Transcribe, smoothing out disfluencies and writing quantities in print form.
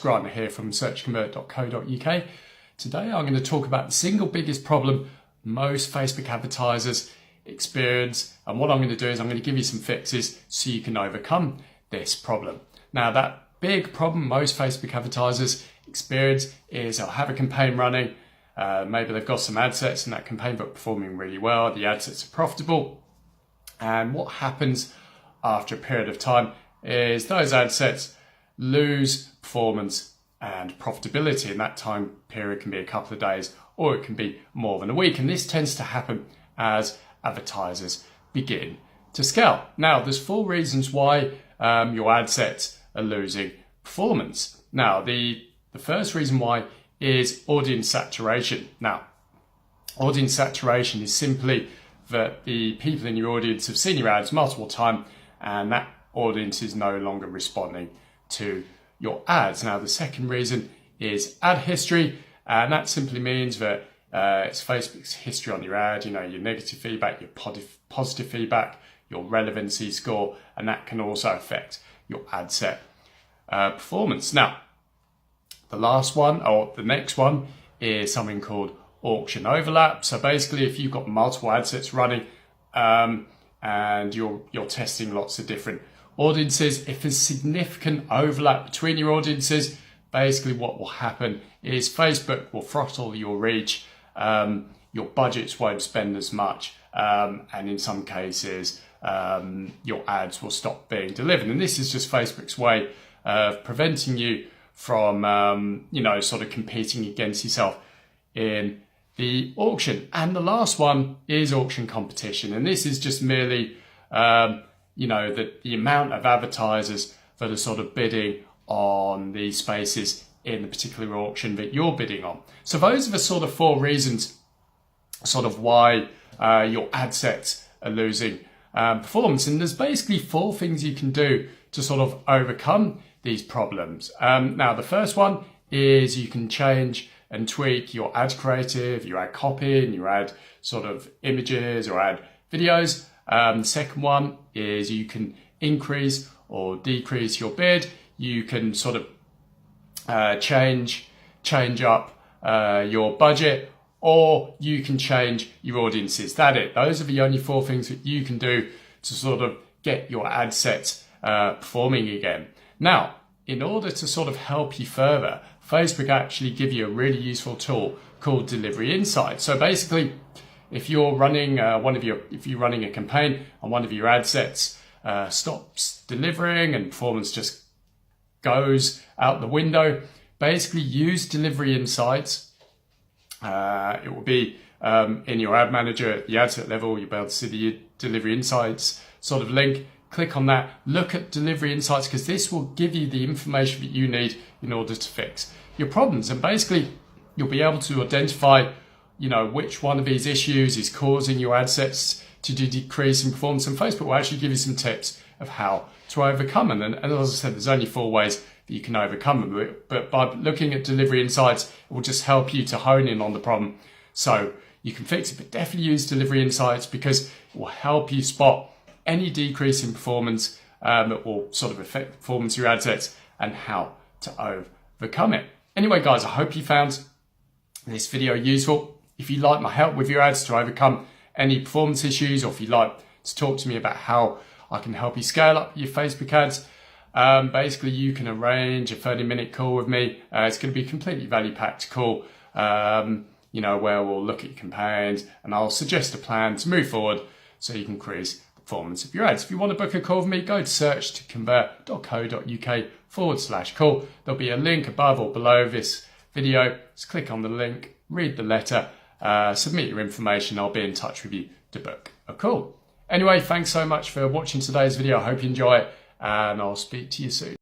Grant here from searchconvert.co.uk. Today I'm going to talk about the single biggest problem most Facebook advertisers experience, and what I'm going to do is I'm going to give you some fixes so you can overcome this problem. Now, that big problem most Facebook advertisers experience is they'll have a campaign running, maybe they've got some ad sets in that campaign but performing really well, the ad sets are profitable, and what happens after a period of time is those ad sets lose performance and profitability, and that time period can be a couple of days or it can be more than a week, and this tends to happen as advertisers begin to scale. Now, there's 4 reasons why your ad sets are losing performance. Now, the first reason why is audience saturation. Now, audience saturation is simply that the people in your audience have seen your ads multiple times and that audience is no longer responding to your ads. Now, the second reason is ad history, and that simply means that it's Facebook's history on your ad, your negative feedback, your positive feedback, your relevancy score, and that can also affect your ad set performance. Now, the last one, or the next one, is something called auction overlap. So basically, if you've got multiple ad sets running and you're testing lots of different audiences, if there's significant overlap between your audiences, basically what will happen is Facebook will throttle your reach, your budgets won't spend as much, and in some cases your ads will stop being delivered. And this is just Facebook's way of preventing you from sort of competing against yourself in the auction. And the last one is auction competition, and this is just merely the amount of advertisers that are sort of bidding on these spaces in the particular auction that you're bidding on. So those are the sort of 4 reasons sort of why your ad sets are losing performance. And there's basically 4 things you can do to sort of overcome these problems. Now, the first one is you can change and tweak your ad creative, your ad copy, and your ad sort of images or ad videos. The second one is you can increase or decrease your bid. You can sort of change up your budget, or you can change your audiences. Those are the only 4 things that you can do to sort of get your ad sets performing again. Now, in order to sort of help you further, Facebook actually give you a really useful tool called Delivery Insights. So basically, if you're running a campaign and one of your ad sets stops delivering and performance just goes out the window, basically use Delivery Insights. It will be in your ad manager at the ad set level. You'll be able to see the Delivery Insights sort of link. Click on that, look at Delivery Insights, because this will give you the information that you need in order to fix your problems. And basically, you'll be able to identify which one of these issues is causing your ad sets to decrease in performance, and Facebook will actually give you some tips of how to overcome them. And as I said, there's only 4 ways that you can overcome them, but by looking at Delivery Insights, it will just help you to hone in on the problem so you can fix it. But definitely use Delivery Insights because it will help you spot any decrease in performance that will sort of affect the performance of your ad sets and how to overcome it. Anyway, guys, I hope you found this video useful. If you'd like my help with your ads to overcome any performance issues, or if you'd like to talk to me about how I can help you scale up your Facebook ads, basically you can arrange a 30-minute call with me. It's going to be a completely value-packed call, where we'll look at your campaigns and I'll suggest a plan to move forward so you can increase the performance of your ads. If you want to book a call with me, go to searchconvert.co.uk/call. There'll be a link above or below this video. Just click on the link, read the letter, submit your information. I'll be in touch with you to book a call. Anyway, thanks so much for watching today's video. I hope you enjoy it, and I'll speak to you soon.